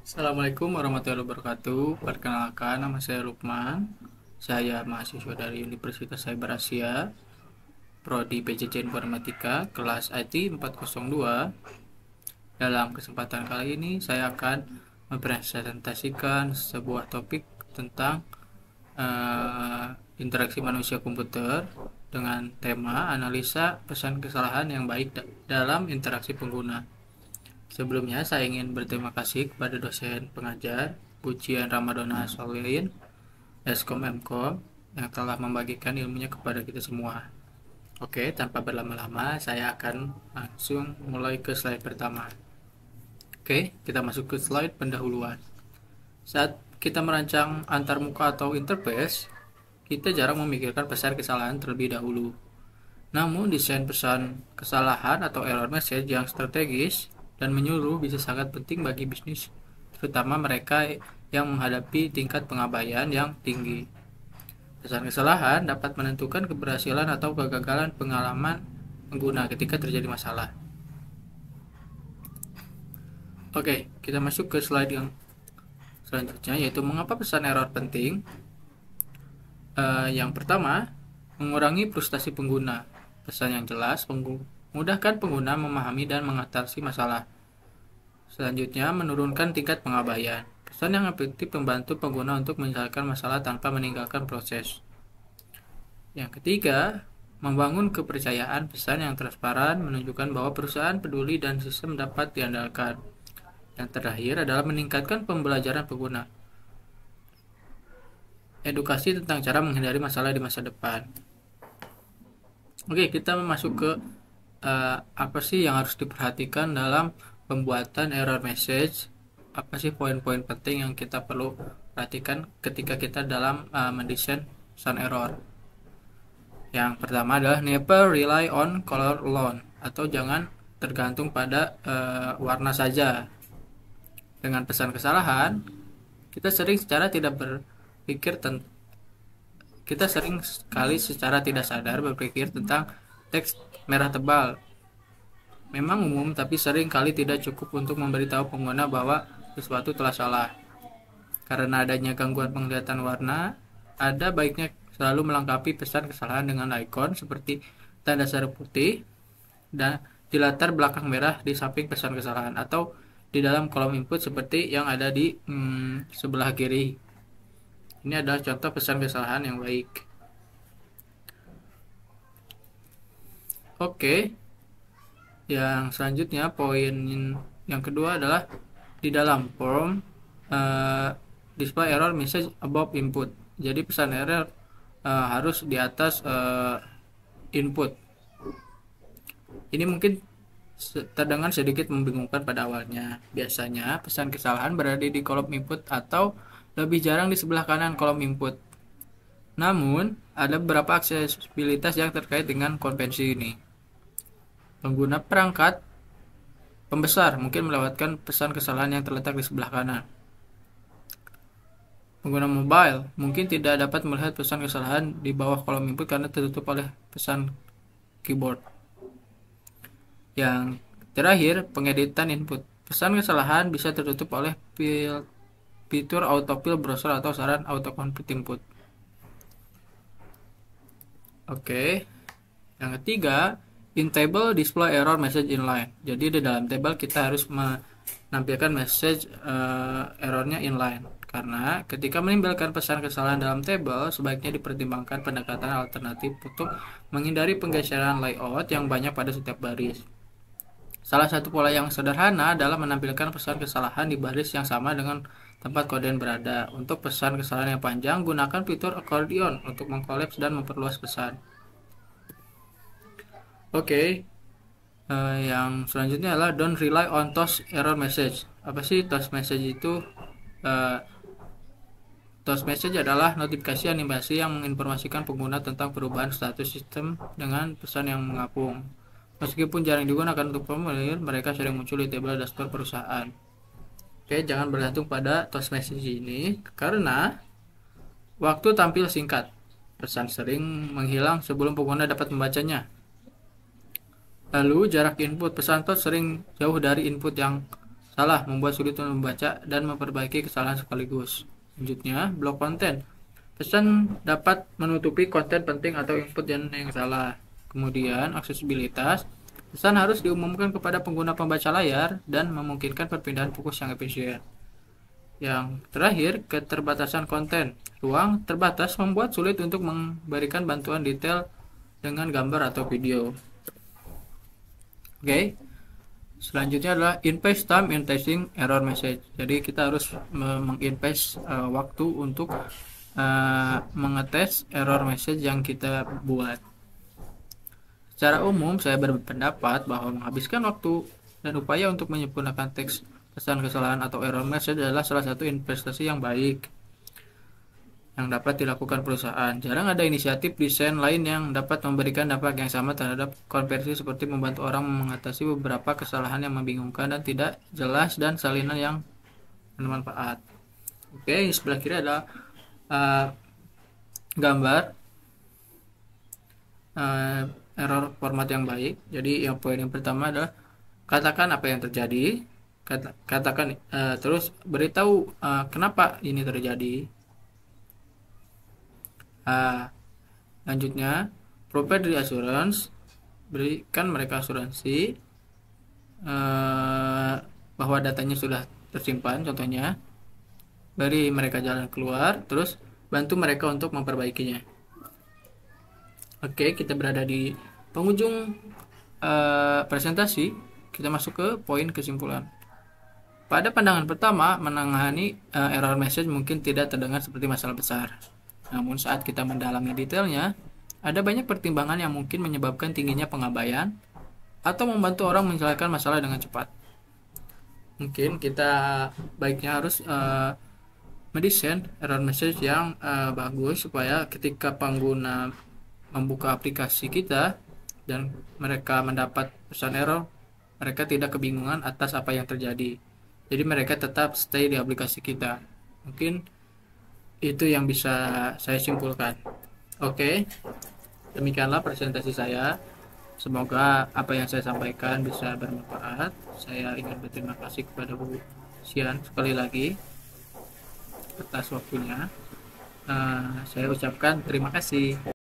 Assalamualaikum warahmatullahi wabarakatuh. Perkenalkan, nama saya Lukman. Saya mahasiswa dari Universitas Cyber Asia, Prodi PJJ Informatika, kelas IT 402. Dalam kesempatan kali ini, saya akan mempresentasikan sebuah topik tentang interaksi manusia komputer dengan tema analisa pesan kesalahan yang baik dalam interaksi pengguna. Sebelumnya, saya ingin berterima kasih kepada dosen pengajar Pujian Ramadona Solihin, Eskom Mkom, yang telah membagikan ilmunya kepada kita semua. Oke, tanpa berlama-lama, saya akan langsung mulai ke slide pertama. Oke, kita masuk ke slide pendahuluan. Saat kita merancang antarmuka atau interface, kita jarang memikirkan pesan kesalahan terlebih dahulu. Namun, desain pesan kesalahan atau error message yang strategis dan menyuruh bisa sangat penting bagi bisnis, terutama mereka yang menghadapi tingkat pengabaian yang tinggi. Pesan kesalahan dapat menentukan keberhasilan atau kegagalan pengalaman pengguna ketika terjadi masalah. Oke, kita masuk ke slide yang selanjutnya, yaitu mengapa pesan error penting. Yang pertama, mengurangi frustasi pengguna. Pesan yang jelas memudahkan pengguna memahami dan mengatasi masalah. Selanjutnya, menurunkan tingkat pengabaian. Pesan yang efektif membantu pengguna untuk menyelesaikan masalah tanpa meninggalkan proses. Yang ketiga, membangun kepercayaan. Pesan yang transparan menunjukkan bahwa perusahaan peduli dan sistem dapat diandalkan. Yang terakhir adalah meningkatkan pembelajaran pengguna. Edukasi tentang cara menghindari masalah di masa depan. Oke, kita masuk ke apa sih yang harus diperhatikan dalam pembuatan error message. Apa sih poin-poin penting yang kita perlu perhatikan ketika kita dalam mendesain pesan error. Yang pertama adalah never rely on color alone, atau jangan tergantung pada warna saja. Dengan pesan kesalahan, kita sering sekali secara tidak sadar berpikir tentang teks merah tebal. Memang umum, tapi sering kali tidak cukup untuk memberitahu pengguna bahwa sesuatu telah salah. Karena adanya gangguan penglihatan warna, ada baiknya selalu melengkapi pesan kesalahan dengan ikon seperti tanda seru putih dan di latar belakang merah di samping pesan kesalahan, atau di dalam kolom input seperti yang ada di sebelah kiri. Ini adalah contoh pesan kesalahan yang baik. Oke, yang selanjutnya poin yang kedua adalah di dalam form display error message above input. Jadi pesan error harus di atas input. Ini mungkin terdengar sedikit membingungkan pada awalnya. Biasanya pesan kesalahan berada di kolom input atau lebih jarang di sebelah kanan kolom input. Namun, ada beberapa aksesibilitas yang terkait dengan konvensi ini. Pengguna perangkat pembesar mungkin melewatkan pesan kesalahan yang terletak di sebelah kanan. Pengguna mobile mungkin tidak dapat melihat pesan kesalahan di bawah kolom input karena tertutup oleh pesan keyboard. Yang terakhir, pengeditan input. Pesan kesalahan bisa tertutup oleh fitur autofill browser atau saran autocomplete input. Oke. Yang ketiga, in table display error message inline. Jadi di dalam table kita harus menampilkan message errornya inline. Karena ketika menimbulkan pesan kesalahan dalam table, sebaiknya dipertimbangkan pendekatan alternatif untuk menghindari penggeseran layout yang banyak pada setiap baris. Salah satu pola yang sederhana adalah menampilkan pesan kesalahan di baris yang sama dengan tempat kode yang berada. Untuk pesan kesalahan yang panjang, gunakan fitur accordion untuk mengkolaps dan memperluas pesan. Oke, yang selanjutnya adalah don't rely on toast error message. Apa sih toast message itu? Toast message adalah notifikasi animasi yang menginformasikan pengguna tentang perubahan status sistem dengan pesan yang mengapung. Meskipun jarang digunakan untuk formulir, mereka sering muncul di tabel dashboard perusahaan. Oke, jangan bergantung pada toast message ini karena waktu tampil singkat. Pesan sering menghilang sebelum pengguna dapat membacanya. Lalu jarak input. Pesan toast sering jauh dari input yang salah, membuat sulit untuk membaca dan memperbaiki kesalahan sekaligus. Selanjutnya, blok konten. Pesan dapat menutupi konten penting atau input yang salah. Kemudian, aksesibilitas. Pesan harus diumumkan kepada pengguna pembaca layar dan memungkinkan perpindahan fokus yang efisien. Yang terakhir, keterbatasan konten. Ruang terbatas membuat sulit untuk memberikan bantuan detail dengan gambar atau video. Oke. Selanjutnya adalah invest time in testing error message. Jadi kita harus menginvest waktu untuk mengetes error message yang kita buat. Secara umum, saya berpendapat bahwa menghabiskan waktu dan upaya untuk menyempurnakan teks pesan kesalahan atau error message adalah salah satu investasi yang baik yang dapat dilakukan perusahaan. Jarang ada inisiatif desain lain yang dapat memberikan dampak yang sama terhadap konversi seperti membantu orang mengatasi beberapa kesalahan yang membingungkan dan tidak jelas dan salinan yang bermanfaat. Oke, di sebelah kiri adalah gambar error format yang baik. Jadi yang poin yang pertama adalah katakan apa yang terjadi, katakan terus beritahu kenapa ini terjadi. Lanjutnya, provide reassurance, berikan mereka asuransi bahwa datanya sudah tersimpan, contohnya beri mereka jalan keluar, terus bantu mereka untuk memperbaikinya. Oke, kita berada di penghujung presentasi. Kita masuk ke poin kesimpulan. Pada pandangan pertama, menangani error message mungkin tidak terdengar seperti masalah besar. Namun saat kita mendalami detailnya, ada banyak pertimbangan yang mungkin menyebabkan tingginya pengabaian atau membantu orang menyelesaikan masalah dengan cepat. Mungkin kita baiknya harus mendesain error message yang bagus supaya ketika pengguna membuka aplikasi kita dan mereka mendapat pesan error, mereka tidak kebingungan atas apa yang terjadi. Jadi mereka tetap stay di aplikasi kita. Mungkin itu yang bisa saya simpulkan. Oke, demikianlah presentasi saya. Semoga apa yang saya sampaikan bisa bermanfaat. Saya ingin berterima kasih kepada Bu Sian sekali lagi atas waktunya. Saya ucapkan terima kasih.